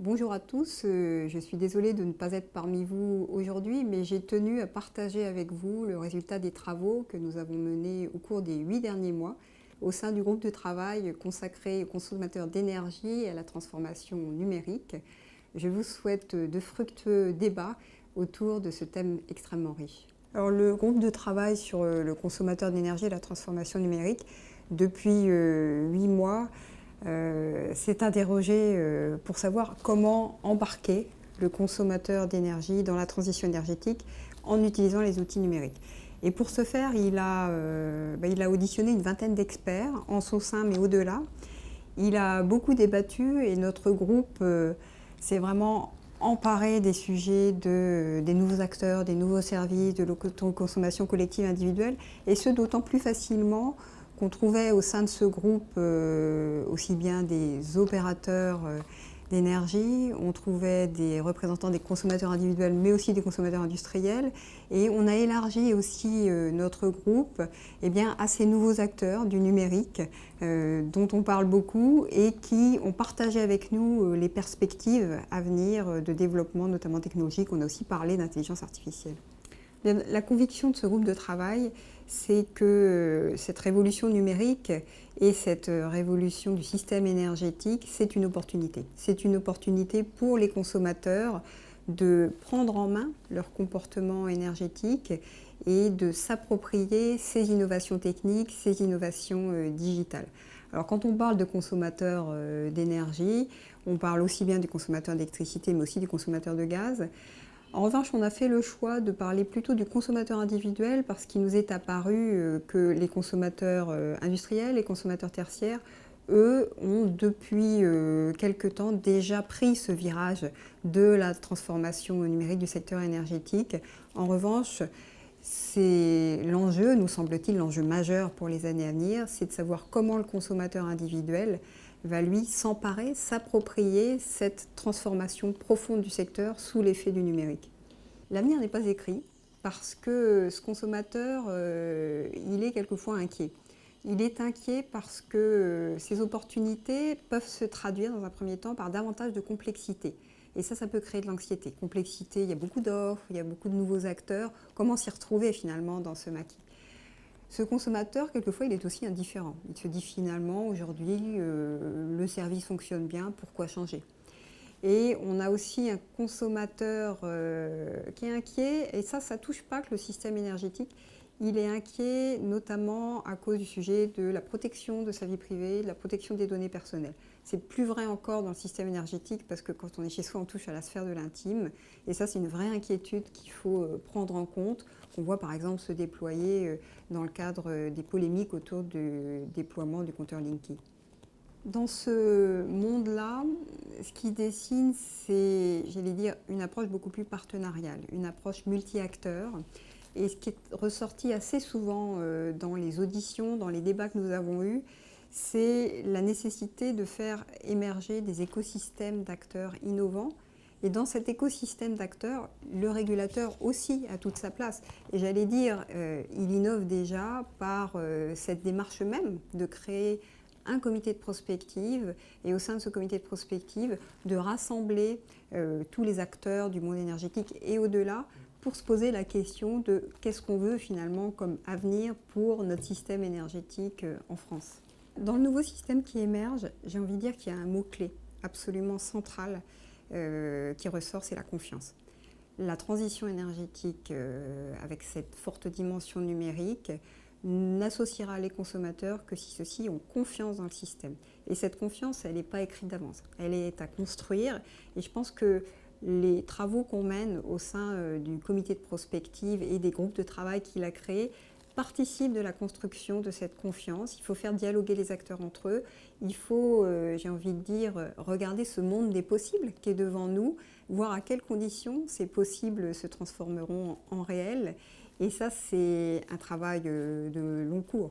Bonjour à tous, je suis désolée de ne pas être parmi vous aujourd'hui, mais j'ai tenu à partager avec vous le résultat des travaux que nous avons menés au cours des 8 derniers mois au sein du groupe de travail consacré aux consommateurs d'énergie et à la transformation numérique. Je vous souhaite de fructueux débats autour de ce thème extrêmement riche. Alors, le groupe de travail sur le consommateur d'énergie et la transformation numérique, depuis 8 mois, s'est interrogé pour savoir comment embarquer le consommateur d'énergie dans la transition énergétique en utilisant les outils numériques. Et pour ce faire, il a auditionné une vingtaine d'experts en son sein mais au-delà. Il a beaucoup débattu et notre groupe s'est vraiment emparé des sujets des nouveaux acteurs, des nouveaux services, de l'autoconsommation collective individuelle, et ce d'autant plus facilement qu'on trouvait au sein de ce groupe aussi bien des opérateurs d'énergie, on trouvait des représentants des consommateurs individuels, mais aussi des consommateurs industriels. Et on a élargi aussi notre groupe à ces nouveaux acteurs du numérique dont on parle beaucoup et qui ont partagé avec nous les perspectives à venir de développement, notamment technologique. On a aussi parlé d'intelligence artificielle. La conviction de ce groupe de travail, c'est que cette révolution numérique et cette révolution du système énergétique, c'est une opportunité. C'est une opportunité pour les consommateurs de prendre en main leur comportement énergétique et de s'approprier ces innovations techniques, ces innovations digitales. Alors quand on parle de consommateurs d'énergie, on parle aussi bien du consommateur d'électricité, mais aussi du consommateur de gaz. En revanche, on a fait le choix de parler plutôt du consommateur individuel parce qu'il nous est apparu que les consommateurs industriels, les consommateurs tertiaires, eux, ont depuis quelque temps déjà pris ce virage de la transformation numérique du secteur énergétique. En revanche, c'est l'enjeu, nous semble-t-il, l'enjeu majeur pour les années à venir, c'est de savoir comment le consommateur individuel va lui s'emparer, s'approprier cette transformation profonde du secteur sous l'effet du numérique. L'avenir n'est pas écrit parce que ce consommateur, il est quelquefois inquiet. Il est inquiet parce que ces opportunités peuvent se traduire dans un premier temps par davantage de complexité. Et ça peut créer de l'anxiété. Complexité, il y a beaucoup d'offres, il y a beaucoup de nouveaux acteurs. Comment s'y retrouver finalement dans ce maquis ? Ce consommateur, quelquefois, il est aussi indifférent. Il se dit finalement, aujourd'hui, le service fonctionne bien, pourquoi changer ? Et on a aussi un consommateur qui est inquiet, et ça ne touche pas que le système énergétique. Il est inquiet notamment à cause du sujet de la protection de sa vie privée, de la protection des données personnelles. C'est plus vrai encore dans le système énergétique parce que quand on est chez soi, on touche à la sphère de l'intime. Et ça, c'est une vraie inquiétude qu'il faut prendre en compte, qu'on voit par exemple se déployer dans le cadre des polémiques autour du déploiement du compteur Linky. Dans ce monde-là, ce qui dessine, c'est, j'allais dire, une approche beaucoup plus partenariale, une approche multi-acteurs. Et ce qui est ressorti assez souvent dans les auditions, dans les débats que nous avons eus, c'est la nécessité de faire émerger des écosystèmes d'acteurs innovants. Et dans cet écosystème d'acteurs, le régulateur aussi a toute sa place. Et j'allais dire, il innove déjà par cette démarche même de créer un comité de prospective et au sein de ce comité de prospective de rassembler tous les acteurs du monde énergétique et au-delà pour se poser la question de qu'est-ce qu'on veut finalement comme avenir pour notre système énergétique en France. Dans le nouveau système qui émerge, j'ai envie de dire qu'il y a un mot-clé absolument central qui ressort, c'est la confiance. La transition énergétique avec cette forte dimension numérique n'associera les consommateurs que si ceux-ci ont confiance dans le système. Et cette confiance, elle n'est pas écrite d'avance, elle est à construire. Et je pense que les travaux qu'on mène au sein du comité de prospective et des groupes de travail qu'il a créés participent de la construction de cette confiance. Il faut faire dialoguer les acteurs entre eux. Il faut, j'ai envie de dire, regarder ce monde des possibles qui est devant nous, voir à quelles conditions ces possibles se transformeront en réel. Et ça, c'est un travail de long cours.